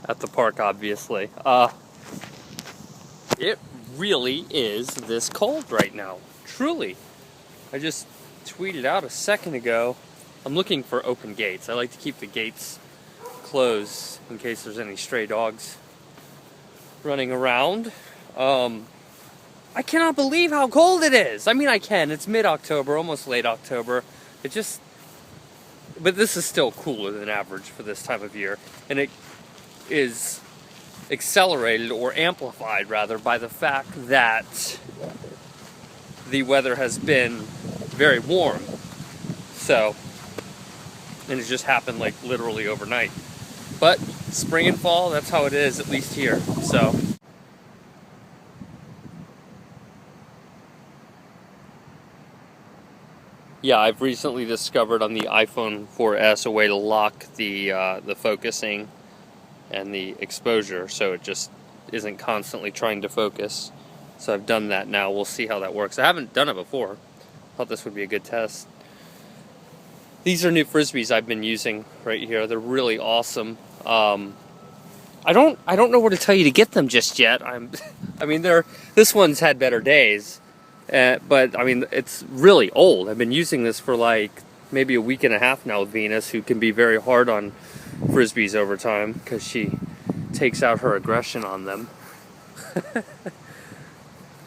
at the park, obviously. It really is this cold right now. Truly. I just tweeted out a second ago, I'm looking for open gates. I like to keep the gates closed in case there's any stray dogs running around. I cannot believe how cold it is. I mean, I can. It's mid-October, almost late October. But this is still cooler than average for this time of year. And it is accelerated, or amplified rather, by the fact that the weather has been very warm. So, and it just happened like literally overnight. But spring and fall, that's how it is, at least here. So. Yeah, I've recently discovered on the iPhone 4S a way to lock the focusing and the exposure, so it just isn't constantly trying to focus. So I've done that now. We'll see how that works. I haven't done it before. Thought this would be a good test. These are new Frisbees I've been using right here. They're really awesome. I don't know where to tell you to get them just yet. This one's had better days. But I mean, it's really old. I've been using this for like maybe a week and a half now with Venus, who can be very hard on Frisbees over time because she takes out her aggression on them.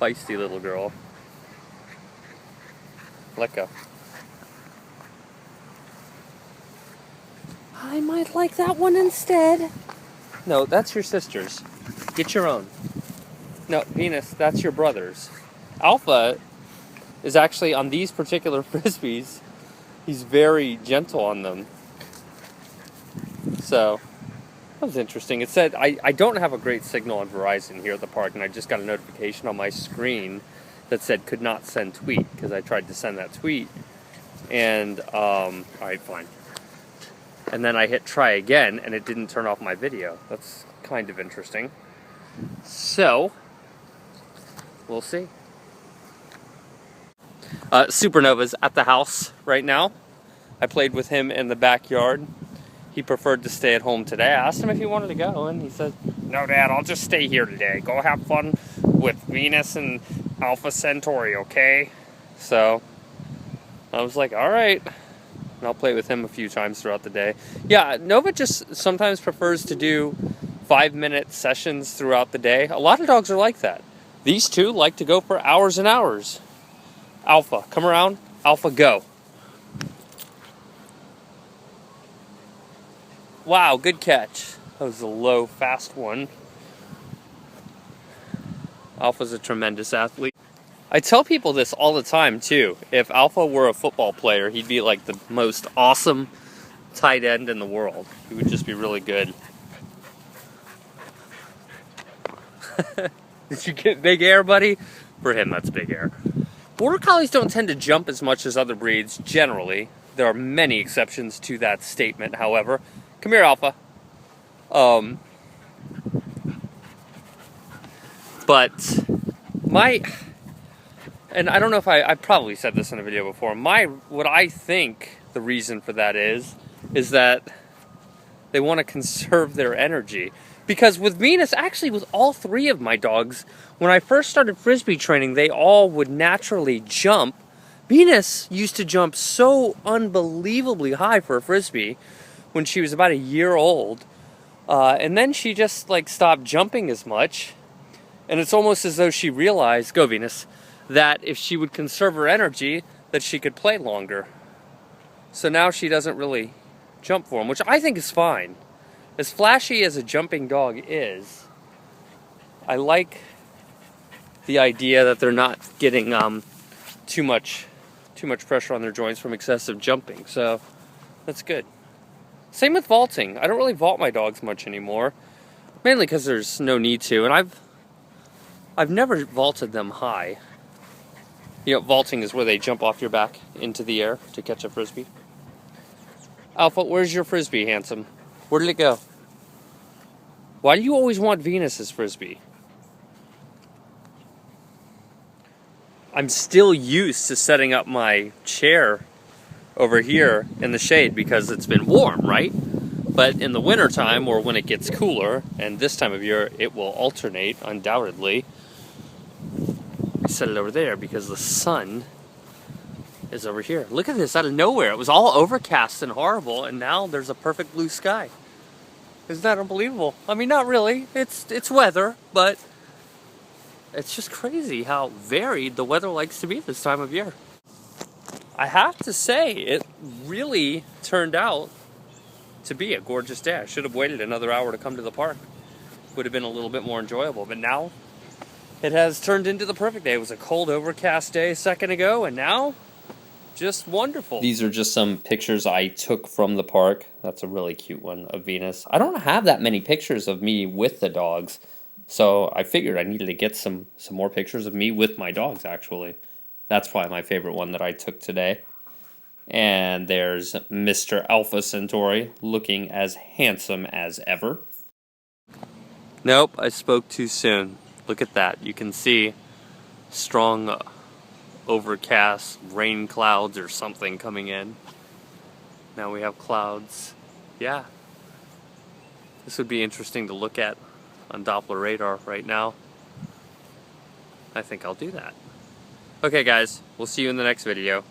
Feisty little girl. Let go. I might like that one instead. No, that's your sister's. Get your own. No, Venus, that's your brother's. Alpha is actually, on these particular Frisbees, he's very gentle on them. So, that was interesting. It said, I don't have a great signal on Verizon here at the park, and I just got a notification on my screen that said could not send tweet, because I tried to send that tweet, and, alright, fine. And then I hit try again, and it didn't turn off my video. That's kind of interesting. So, we'll see. Supernova's at the house right now. I played with him in the backyard. He preferred to stay at home today. I asked him if he wanted to go, and he said, "No, Dad, I'll just stay here today. Go have fun with Venus and Alpha Centauri, okay?" So, I was like, alright. And I'll play with him a few times throughout the day. Yeah, Nova just sometimes prefers to do 5-minute sessions throughout the day. A lot of dogs are like that. These two like to go for hours and hours. Alpha, come around. Alpha, go. Wow, good catch. That was a low, fast one. Alpha's a tremendous athlete. I tell people this all the time, too. If Alpha were a football player, he'd be like the most awesome tight end in the world. He would just be really good. Did you get big air, buddy? For him, that's big air. Border Collies don't tend to jump as much as other breeds, generally. There are many exceptions to that statement, however. Come here, Alpha. And I don't know if I probably said this in a video before, what I think the reason for that is that they want to conserve their energy. Because with Venus, actually with all three of my dogs, when I first started Frisbee training, they all would naturally jump. Venus used to jump so unbelievably high for a Frisbee when she was about a year old. And then she just stopped jumping as much. And it's almost as though she realized, go Venus, that if she would conserve her energy, that she could play longer. So now she doesn't really jump for him, which I think is fine. As flashy as a jumping dog is, I like the idea that they're not getting too much pressure on their joints from excessive jumping. So that's good. Same with vaulting. I don't really vault my dogs much anymore, mainly because there's no need to, and I've never vaulted them high. You know, vaulting is where they jump off your back into the air to catch a Frisbee. Alpha, where's your Frisbee, handsome? Where did it go? Why do you always want Venus's Frisbee? I'm still used to setting up my chair over here in the shade because it's been warm, right? But in the wintertime, or when it gets cooler, and this time of year, it will alternate, undoubtedly. I set it over there because the sun is over here. Look at this, out of nowhere. It was all overcast and horrible, and now there's a perfect blue sky. Isn't that unbelievable? I mean, not really. It's weather, but it's just crazy how varied the weather likes to be this time of year. I have to say, it really turned out to be a gorgeous day. I should have waited another hour to come to the park. Would have been a little bit more enjoyable, but now it has turned into the perfect day. It was a cold, overcast day a second ago, and now just wonderful. These are just some pictures I took from the park. That's a really cute one of Venus. I don't have that many pictures of me with the dogs, so I figured I needed to get some more pictures of me with my dogs, actually. That's probably my favorite one that I took today. And there's Mr. Alpha Centauri looking as handsome as ever. Nope, I spoke too soon. Look at that. You can see strong overcast rain clouds or something coming in. Now we have clouds. Yeah. This would be interesting to look at on Doppler radar right now. I think I'll do that. Okay guys, we'll see you in the next video.